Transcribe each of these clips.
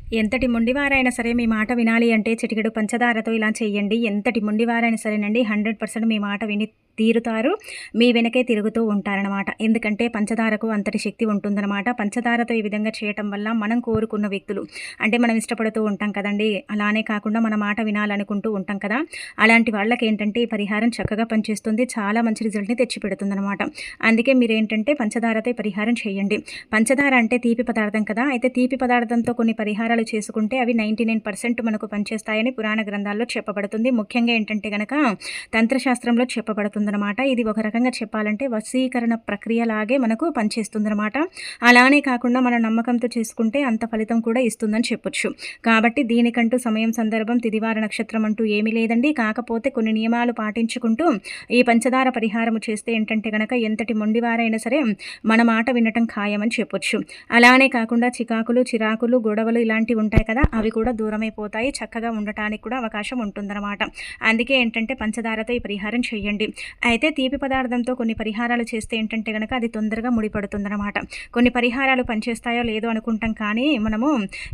ఎంతటి మొండివారైనా సరే మీ మాట వినాలి అంటే చిటికెడు పంచదారతో ఇలా చేయండి. ఎంతటి మొండివారైనా సరేనండి 100% మీ మాట విని తీరుతారు. మీ వెనకే తిరుగుతూ ఉంటారనమాట. ఎందుకంటే పంచదారకు అంతటి శక్తి ఉంటుందనమాట. పంచదారతో ఈ విధంగా చేయటం వల్ల మనం కోరుకున్న వ్యక్తులు అంటే మనం ఇష్టపడుతూ ఉంటాం కదండీ! అలానే కాకుండా మన మాట వినాలనుకుంటూ ఉంటాం కదా! అలాంటి వాళ్ళకేంటంటే ఈ పరిహారం చక్కగా పనిచేస్తుంది. చాలా మంచి రిజల్ట్‌ని తెచ్చిపెడుతుందనమాట. అందుకే మీరేంటంటే పంచదారతో ఈ పరిహారం చేయండి. పంచదార అంటే తీపి పదార్థం కదా! అయితే తీపి పదార్థంతో కొన్ని పరిహారాలు చేసుకుంటే అవి 99% మనకు పనిచేస్తాయని పురాణ గ్రంథాల్లో చెప్పబడుతుంది. ముఖ్యంగా ఏంటంటే గనక తంత్రశాస్త్రంలో చెప్పబడుతుందనమాట. ఇది ఒక రకంగా చెప్పాలంటే వశీకరణ ప్రక్రియలాగే మనకు పనిచేస్తుందనమాట. అలానే కాకుండా మన నమ్మకంతో చేసుకుంటే అంత ఫలితం కూడా ఇస్తుందని చెప్పొచ్చు. కాబట్టి దీనికంటూ సమయం, సందర్భం, తిదివార నక్షత్రం అంటూ ఏమీ లేదండి. కాకపోతే కొన్ని నియమాలు పాటించుకుంటూ ఈ పంచదార పరిహారము చేస్తే ఏంటంటే గనక ఎంతటి మొండివారైనా సరే మన మాట వినటం ఖాయమని చెప్పొచ్చు. అలానే కాకుండా చికాకులు, చిరాకులు, గొడవలు ఇలాంటివి ఉంటాయి కదా! అవి కూడా దూరమైపోతాయి. చక్కగా ఉండటానికి కూడా అవకాశం ఉంటుందన్నమాట. అందుకే ఏంటంటే పంచదారతో ఈ పరిహారం చేయండి. అయితే తీపి పదార్థంతో కొన్ని పరిహారాలు చేస్తే ఏంటంటే గనక అది తొందరగా ముడిపడుతుందన్నమాట. కొన్ని పరిహారాలు పనిచేస్తాయో లేదో అనుకుంటాం కానీ మనము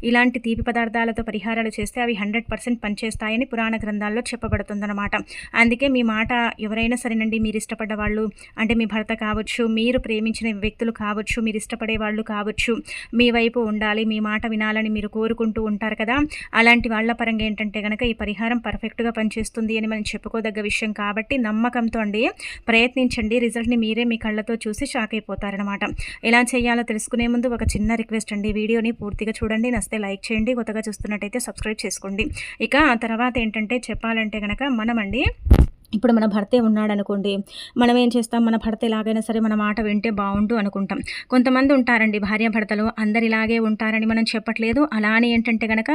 ఇలాంటి తీపి పదార్థాలతో పరిహారాలు చేస్తే అవి 100% పనిచేస్తాయని పురాణ గ్రంథాల్లో చెప్పబడుతుందన్నమాట. అందుకే మీ మాట ఎవరైనా సరేనండి, మీరు ఇష్టపడ్డ వాళ్ళు అంటే మీ భర్త కావచ్చు, మీరు ప్రేమించిన వ్యక్తులు కావచ్చు, మీరు ఇష్టపడే వాళ్ళు కావచ్చు, మీ వైపు ఉండాలి, మీ మాట వినాలని మీరు కోరుకుంటూ ఉంటారు కదా! అలాంటి వాళ్ళ పరంగా ఏంటంటే గనక ఈ పరిహారం పర్ఫెక్ట్‌గా పనిచేస్తుంది అని మనం చెప్పుకోదగ్గ విషయం కాబట్టి నమ్మకంతో అండి ప్రయత్నించండి. రిజల్ట్‌ని మీరే మీ కళ్ళతో చూసి షాక్ అయిపోతారనమాట. ఎలా చేయాలో తెలుసుకునే ముందు ఒక చిన్న రిక్వెస్ట్ అండి. వీడియోని పూర్తిగా చూడండి. నచ్చితే లైక్ చేయండి. కొత్తగా చూస్తున్నట్టయితే సబ్స్క్రైబ్ చేసుకోండి. ఇక తర్వాత ఏంటంటే చెప్పాలంటే గనక మనమండి ఇప్పుడు మన భర్తే ఉన్నాడనుకోండి, మనం ఏం చేస్తాం, మన భర్త ఎలాగైనా సరే మన మాట వింటే బావుండు అనుకుంటాం. కొంతమంది ఉంటారండి భార్యాభర్తలు అందరు ఇలాగే ఉంటారని మనం చెప్పట్లేదు. అలా అని ఏంటంటే గనక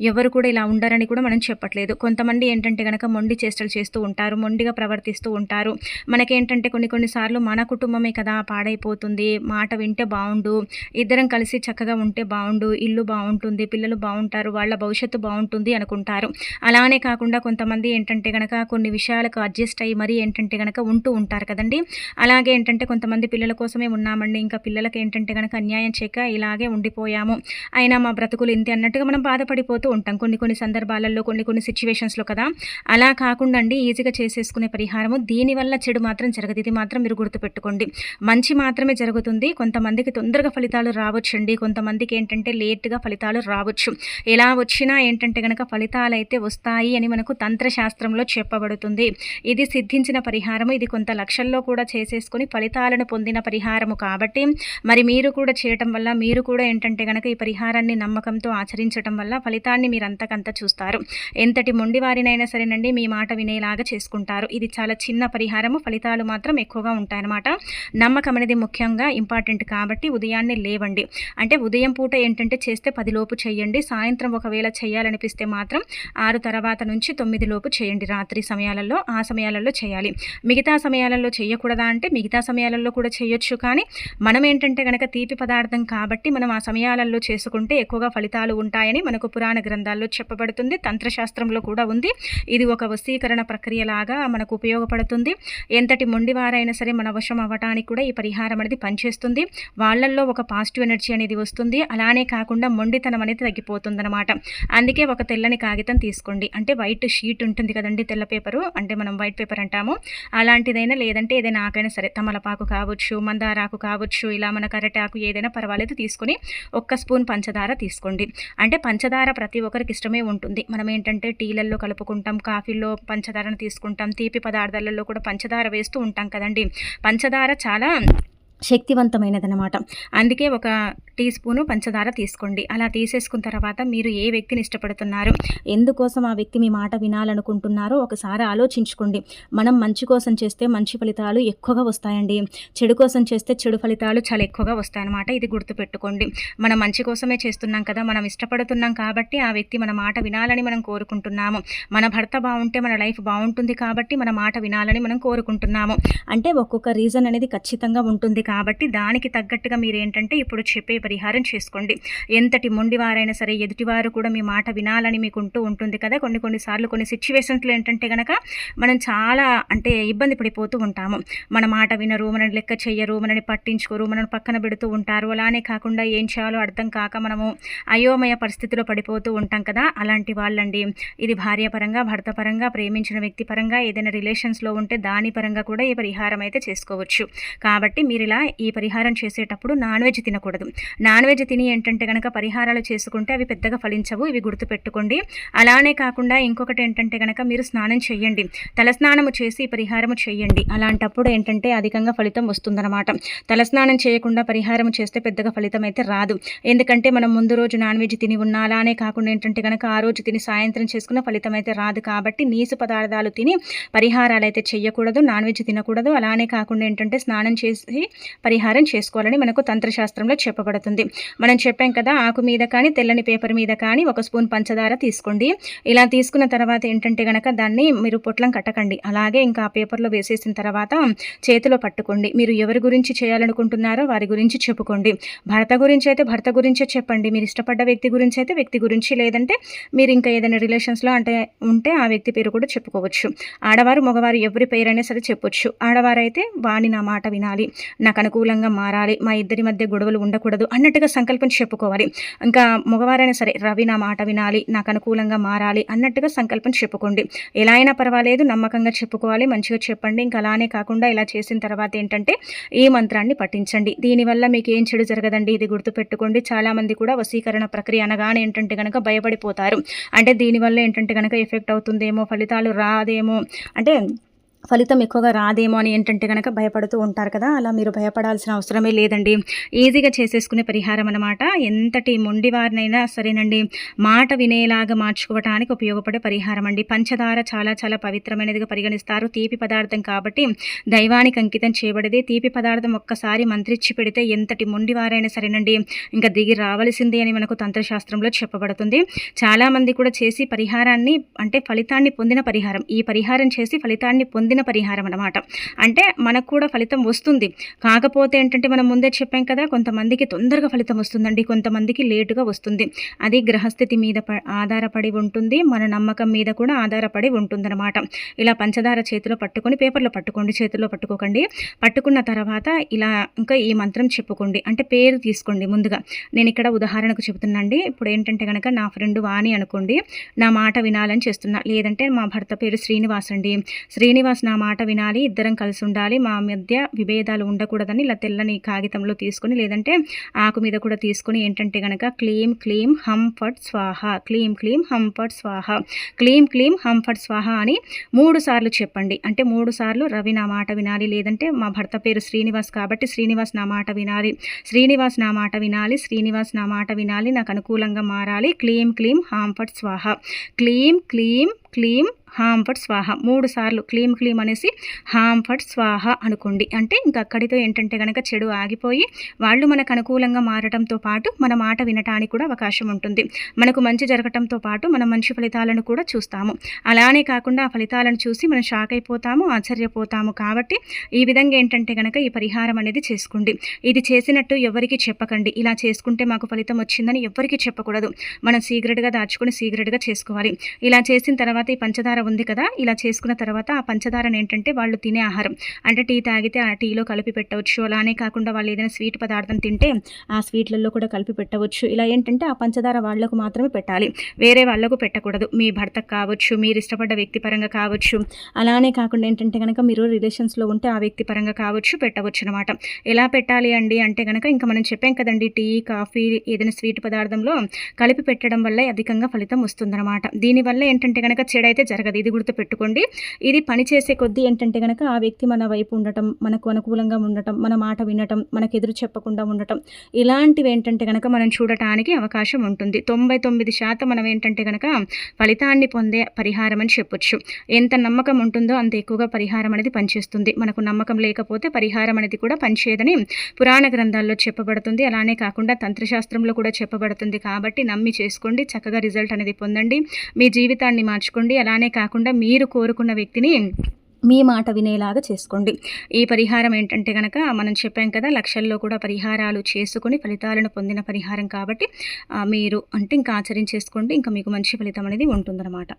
ఎవరు కూడా ఇలా ఉండరని కూడా మనం చెప్పట్లేదు. కొంతమంది ఏంటంటే గనక మొండి చేష్టలు చేస్తూ ఉంటారు. మొండిగా ప్రవర్తిస్తూ ఉంటారు. మనకేంటంటే కొన్ని సార్లు మన కుటుంబమే కదా పాడైపోతుంది. మాట వింటే బావుండు. ఇద్దరం కలిసి చక్కగా ఉంటే బావుండు. ఇల్లు బావుంటుంది. పిల్లలు బావుంటారు. వాళ్ళ భవిష్యత్తు బావుంటుంది అనుకుంటారు. అలానే కాకుండా కొంతమంది ఏంటంటే గనక కొన్ని విషయాలకు అడ్జస్ట్ అయ్యి మరీ ఏంటంటే గనక ఉంటూ ఉంటారు కదండీ! అలాగే ఏంటంటే కొంతమంది పిల్లల కోసమే ఉన్నామండి. ఇంకా పిల్లలకి ఏంటంటే గనక అన్యాయం చేయక ఇలాగే ఉండిపోయాము. అయినా మా బ్రతుకులు ఇంతే అన్నట్టుగా మనం బాధపడిపోతూ ఉంటాం. కొన్ని సందర్భాలలో కొన్ని సిట్యుయేషన్స్‌లో కదా! అలా కాకుండా అండి ఈజీగా చేసేసుకునే పరిహారము దీనివల్ల చెడు మాత్రం జరగదు. ఇది మాత్రం మీరు గుర్తుపెట్టుకోండి. మంచి మాత్రమే జరుగుతుంది. కొంతమందికి తొందరగా ఫలితాలు రావచ్చండి. కొంతమందికి ఏంటంటే లేట్‌గా ఫలితాలు రావచ్చు. ఎలా వచ్చినా ఏంటంటే గనక ఫలితాలైతే వస్తాయి అని మనకు తంత్రశాస్త్రంలో చెప్పబడుతుంది. ఇది సిద్ధించిన పరిహారము. ఇది కొంత లక్షల్లో కూడా చేసేసుకొని ఫలితాలను పొందిన పరిహారము కాబట్టి మరి మీరు కూడా చేయటం వల్ల మీరు కూడా ఏంటంటే గనక ఈ పరిహారాన్ని నమ్మకంతో ఆచరించటం వల్ల ఫలితాన్ని మీరు అంతకంత చూస్తారు. ఎంతటి మొండివారినైనా సరేనండి మీ మాట వినేలాగా చేసుకుంటారు. ఇది చాలా చిన్న పరిహారము. ఫలితాలు మాత్రం ఎక్కువగా ఉంటాయన్నమాట. నమ్మకం అనేది ముఖ్యంగా ఇంపార్టెంట్ కాబట్టి ఉదయాన్నే లేవండి. అంటే ఉదయం పూట ఏంటంటే చేస్తే 10 లోపు చేయండి. సాయంత్రం ఒకవేళ చేయాలనిపిస్తే మాత్రం 6 తర్వాత నుంచి 9 లోపు చేయండి. రాత్రి సమయాలలో ఆ సమయాలలో చేయాలి. మిగతా సమయాలలో చేయకూడదా అంటే మిగతా సమయాలలో కూడా చేయొచ్చు. కానీ మనం ఏంటంటే గనక తీపి పదార్థం కాబట్టి మనం ఆ సమయాలలో చేసుకుంటే ఎక్కువగా ఫలితాలు ఉంటాయని మనకు పురాణ గ్రంథాల్లో చెప్పబడుతుంది. తంత్రశాస్త్రంలో కూడా ఉంది. ఇది ఒక వశీకరణ ప్రక్రియలాగా మనకు ఉపయోగపడుతుంది. ఎంతటి మొండివారైనా సరే మన వశం అవ్వటానికి కూడా ఈ పరిహారం అనేది పనిచేస్తుంది. వాళ్ళల్లో ఒక పాజిటివ్ ఎనర్జీ అనేది వస్తుంది. అలానే కాకుండా మొండితనం అనేది తగ్గిపోతుందన్నమాట. అందుకే ఒక తెల్లని కాగితం తీసుకోండి. అంటే వైట్ షీట్ ఉంటుంది కదండి, తెల్ల పేపరు అంటే మనం వైట్ పేపర్ అంటాము. అలాంటిదైనా లేదంటే ఏదైనా ఆకైనా సరే తమలపాకు కావచ్చు, మందారాకు కావచ్చు, ఇలా మన కరటాకు ఏదైనా పర్వాలేదు తీసుకొని 1 స్పూన్ పంచదార తీసుకోండి. అంటే పంచదార ప్రతి ఒక్కరికి ఇష్టమే ఉంటుంది. మనం ఏంటంటే టీలల్లో కలుపుకుంటాం, కాఫీల్లో పంచదారను తీసుకుంటాం, తీపి పదార్థాలలో కూడా పంచదార వేస్తూ ఉంటాం కదండి. పంచదార చాలా శక్తివంతమైనదనమాట. అందుకే ఒక టీ స్పూను పంచదార తీసుకోండి. అలా తీసేసుకున్న తర్వాత మీరు ఏ వ్యక్తిని ఇష్టపడుతున్నారు, ఎందుకోసం ఆ వ్యక్తి మీ మాట వినాలనుకుంటున్నారో ఒకసారి ఆలోచించుకోండి. మనం మంచి కోసం చేస్తే మంచి ఫలితాలు ఎక్కువగా వస్తాయండి. చెడు కోసం చేస్తే చెడు ఫలితాలు చాలా ఎక్కువగా వస్తాయన్నమాట. ఇది గుర్తుపెట్టుకోండి. మనం మంచి కోసమే చేస్తున్నాం కదా, మనం ఇష్టపడుతున్నాం కాబట్టి ఆ వ్యక్తి మన మాట వినాలని మనం కోరుకుంటున్నాము. మన భర్త బావుంటే మన లైఫ్ బావుంటుంది కాబట్టి మన మాట వినాలని మనం కోరుకుంటున్నాము. అంటే ఒక్కొక్క రీజన్ అనేది ఖచ్చితంగా ఉంటుంది కాబట్టి దానికి తగ్గట్టుగా మీరేంటంటే ఇప్పుడు చెప్పే పరిహారం చేసుకోండి. ఎంతటి మొండివారైనా సరే ఎదుటివారు కూడా మీ మాట వినాలని మీకు ఉంటుంది కదా. కొన్నిసార్లు కొన్ని సిచ్యువేషన్స్లో ఏంటంటే గనక మనం చాలా అంటే ఇబ్బంది పడిపోతూ ఉంటాము. మన మాట వినరు, మనని లెక్క చెయ్యరు, మనని పట్టించుకోరు, మనని పక్కన పెడుతూ ఉంటారు. అలానే కాకుండా ఏం చేయాలో అర్థం కాక మనము అయోమయ పరిస్థితిలో పడిపోతూ ఉంటాం కదా. అలాంటి వాళ్ళండి ఇది భార్య పరంగా, భర్త పరంగా, ప్రేమించిన వ్యక్తి పరంగా, ఏదైనా రిలేషన్స్లో ఉంటే దాని పరంగా కూడా ఈ పరిహారం అయితే చేసుకోవచ్చు. కాబట్టి మీరు ఇలా ఈ పరిహారం చేసేటప్పుడు నాన్ వెజ్ తినకూడదు. నాన్ వెజ్ తిని ఏంటంటే కనుక పరిహారాలు చేసుకుంటే అవి పెద్దగా ఫలించవు, ఇవి గుర్తుపెట్టుకోండి. అలానే కాకుండా ఇంకొకటి ఏంటంటే కనుక మీరు స్నానం చేయండి, తలస్నానము చేసి పరిహారము చేయండి. అలాంటప్పుడు ఏంటంటే అధికంగా ఫలితం వస్తుందన్నమాట. తలస్నానం చేయకుండా పరిహారం చేస్తే పెద్దగా ఫలితం అయితే రాదు. ఎందుకంటే మనం ముందు రోజు నాన్ వెజ్ తిని ఉన్నా, అలానే కాకుండా ఏంటంటే కనుక ఆ రోజు తిని సాయంత్రం చేసుకున్న ఫలితం అయితే రాదు. కాబట్టి నీసు పదార్థాలు తిని పరిహారాలు అయితే చేయకూడదు, నాన్ వెజ్ తినకూడదు. అలానే కాకుండా ఏంటంటే స్నానం చేసి పరిహారం చేసుకోవాలని మనకు తంత్రశాస్త్రంలో చెప్పబడుతుంది. మనం చెప్పాం కదా, ఆకు మీద కానీ తెల్లని పేపర్ మీద కానీ 1 స్పూన్ పంచదార తీసుకోండి. ఇలా తీసుకున్న తర్వాత ఏంటంటే కనుక దాన్ని మీరు పొట్లం కట్టకండి, అలాగే ఇంకా ఆ పేపర్లో వేసేసిన తర్వాత చేతిలో పట్టుకోండి. మీరు ఎవరి గురించి చేయాలనుకుంటున్నారో వారి గురించి చెప్పుకోండి. భర్త గురించి అయితే భర్త గురించే చెప్పండి, మీరు ఇష్టపడ్డ వ్యక్తి గురించి అయితే వ్యక్తి గురించి, లేదంటే మీరు ఇంకా ఏదైనా రిలేషన్స్లో ఉంటే ఆ వ్యక్తి పేరు కూడా చెప్పుకోవచ్చు. ఆడవారు మగవారు ఎవరి పేరైనా సరే చెప్పొచ్చు. ఆడవారైతే వాణి నా మాట వినాలి, నాకు అనుకూలంగా మారాలి, మా ఇద్దరి మధ్య గొడవలు ఉండకూడదు అన్నట్టుగా సంకల్పం చెప్పుకోవాలి. ఇంకా మగవారైనా సరే రవి నా మాట వినాలి, నాకు అనుకూలంగా మారాలి అన్నట్టుగా సంకల్పం చెప్పుకోండి. ఎలా అయినా పర్వాలేదు, నమ్మకంగా చెప్పుకోవాలి, మంచిగా చెప్పండి. ఇంకా అలానే కాకుండా ఇలా చేసిన తర్వాత ఏంటంటే ఈ మంత్రాన్ని పఠించండి. దీనివల్ల మీకు ఏం చెడు జరగదండి, ఇది గుర్తుపెట్టుకోండి. చాలామంది కూడా వశీకరణ ప్రక్రియ అనగానే ఏంటంటే కనుక భయపడిపోతారు. అంటే దీనివల్ల ఏంటంటే కనుక ఎఫెక్ట్ అవుతుందేమో, ఫలితాలు రాదేమో, అంటే ఫలితం ఎక్కువగా రాదేమో అని ఏంటంటే కనుక భయపడుతూ ఉంటారు కదా. అలా మీరు భయపడాల్సిన అవసరమే లేదండి. ఈజీగా చేసేసుకునే పరిహారం అన్నమాట. ఎంతటి మొండివారినైనా సరేనండి మాట వినేలాగా మార్చుకోవడానికి ఉపయోగపడే పరిహారం అండి. పంచదార చాలా చాలా పవిత్రమైనదిగా పరిగణిస్తారు. తీపి పదార్థం కాబట్టి దైవానికి అంకితం చేయబడేది. తీపి పదార్థం ఒక్కసారి మంత్రిచ్చి పెడితే ఎంతటి మొండివారైనా సరేనండి ఇంకా దిగి రావలసిందే అని మనకు తంత్రశాస్త్రంలో చెప్పబడుతుంది. చాలామంది కూడా చేసి పరిహారాన్ని అంటే ఫలితాన్ని పొందిన పరిహారం, ఈ పరిహారం చేసి ఫలితాన్ని పొందిన పరిహారం అన్నమాట. అంటే మనకు కూడా ఫలితం వస్తుంది. కాకపోతే ఏంటంటే మనం ముందే చెప్పాం కదా, కొంతమందికి తొందరగా ఫలితం వస్తుందండి, కొంతమందికి లేటుగా వస్తుంది. అది గ్రహస్థితి మీద ఆధారపడి ఉంటుంది, మన నమ్మకం మీద కూడా ఆధారపడి ఉంటుందన్నమాట. ఇలా పంచదార చేతిలో పట్టుకొని, పేపర్లో పట్టుకోండి, చేతిలో పట్టుకోకండి. పట్టుకున్న తర్వాత ఇలా ఇంకా ఈ మంత్రం చెప్పుకోండి. అంటే పేరు తీసుకోండి. ముందుగా నేను ఇక్కడ ఉదాహరణకు చెబుతున్నాండి. ఇప్పుడు ఏంటంటే కనుక నా ఫ్రెండ్ వాణి అనుకోండి, నా మాట వినాలని చేస్తున్నా. లేదంటే మా భర్త పేరు శ్రీనివాస్ అండి, శ్రీనివాస్ నా మాట వినాలి, ఇద్దరం కలిసి ఉండాలి, మా మధ్య విభేదాలు ఉండకూడదని ఇలా తెల్లని కాగితంలో తీసుకొని, లేదంటే ఆకు మీద కూడా తీసుకొని ఏంటంటే కనుక క్లీం క్లీం హం ఫట్ స్వాహ, క్లీం క్లీం హం ఫట్ స్వాహ, క్లీం క్లీం హం ఫట్ స్వాహ అని 3 సార్లు చెప్పండి. అంటే 3 సార్లు రవి నా మాట వినాలి, లేదంటే మా భర్త పేరు శ్రీనివాస్ కాబట్టి శ్రీనివాస్ నా మాట వినాలి, శ్రీనివాస్ నా మాట వినాలి, శ్రీనివాస్ నా మాట వినాలి, నాకు అనుకూలంగా మారాలి, క్లీం క్లీం హాం ఫట్ స్వాహ, క్లీం క్లీం క్లీం హాం ఫట్ స్వాహ 3 సార్లు క్లీం క్లీం అనేసి హాం ఫట్ స్వాహ అనుకోండి. అంటే ఇంక అక్కడితో ఏంటంటే కనుక చెడు ఆగిపోయి వాళ్ళు మనకు అనుకూలంగా మారటంతో పాటు మన మాట వినటానికి కూడా అవకాశం ఉంటుంది. మనకు మంచి జరగటంతో పాటు మనం మంచి ఫలితాలను కూడా చూస్తాము. అలానే కాకుండా ఆ ఫలితాలను చూసి మనం షాక్ అయిపోతాము, ఆశ్చర్యపోతాము. కాబట్టి ఈ విధంగా ఏంటంటే కనుక ఈ పరిహారం అనేది చేసుకోండి. ఇది చేసినట్టు ఎవరికి చెప్పకండి. ఇలా చేసుకుంటే మాకు ఫలితం వచ్చిందని ఎవరికి చెప్పకూడదు. మనం సీక్రెట్గా దాచుకొని సీక్రెట్గా చేసుకోవాలి. ఇలా చేసిన తర్వాత ఈ పంచదార ఉంది కదా, ఇలా చేసుకున్న తర్వాత ఆ పంచదారను ఏంటంటే వాళ్ళు తినే ఆహారం, అంటే టీ తాగితే ఆ టీలో కలిపి పెట్టవచ్చు. అలానే కాకుండా వాళ్ళు ఏదైనా స్వీట్ పదార్థం తింటే ఆ స్వీట్లలో కూడా కలిపి పెట్టవచ్చు. ఇలా ఏంటంటే ఆ పంచదార వాళ్లకు మాత్రమే పెట్టాలి, వేరే వాళ్ళకు పెట్టకూడదు. మీ భర్తకు కావచ్చు, మీరు ఇష్టపడ్డ వ్యక్తి పరంగా కావచ్చు, అలానే కాకుండా ఏంటంటే కనుక మీరు రిలేషన్స్లో ఉంటే ఆ వ్యక్తి పరంగా కావచ్చు, పెట్టవచ్చు అనమాట. ఎలా పెట్టాలి అండి అంటే కనుక ఇంకా మనం చెప్పాం కదండి, టీ కాఫీ ఏదైనా స్వీట్ పదార్థంలో కలిపి పెట్టడం వల్ల అధికంగా ఫలితం వస్తుందన్నమాట. దీనివల్ల ఏంటంటే కనుక చెడైతే జరగదు, ఇది గుర్తుపెట్టుకోండి. ఇది పనిచేసే కొద్దీ ఏంటంటే కనుక ఆ వ్యక్తి మన వైపు ఉండటం, మనకు అనుకూలంగా ఉండటం, మన మాట వినటం, మనకు ఎదురు చెప్పకుండా ఉండటం, ఇలాంటివి ఏంటంటే కనుక మనం చూడటానికి అవకాశం ఉంటుంది. 99% మనం ఏంటంటే కనుక ఫలితాన్ని పొందే పరిహారం అని చెప్పొచ్చు. ఎంత నమ్మకం ఉంటుందో అంత ఎక్కువగా పరిహారం అనేది పనిచేస్తుంది. మనకు నమ్మకం లేకపోతే పరిహారం అనేది కూడా పనిచేయదని పురాణ గ్రంథాల్లో చెప్పబడుతుంది. అలానే కాకుండా తంత్రశాస్త్రంలో కూడా చెప్పబడుతుంది. కాబట్టి నమ్మి చేసుకోండి, చక్కగా రిజల్ట్ అనేది పొందండి, మీ జీవితాన్ని మార్చుకోండి. అలానే కాకుండా మీరు కోరుకున్న వ్యక్తిని మీ మాట వినేలాగా చేసుకోండి. ఈ పరిహారం ఏంటంటే గనక మనం చెప్పాం కదా, లక్షల్లో కూడా పరిహారాలు చేసుకొని ఫలితాలను పొందిన పరిహారం కాబట్టి మీరు అంటే ఇంకా ఆచరించేసుకోండి. ఇంకా మీకు మంచి ఫలితం అనేది ఉంటుందన్నమాట.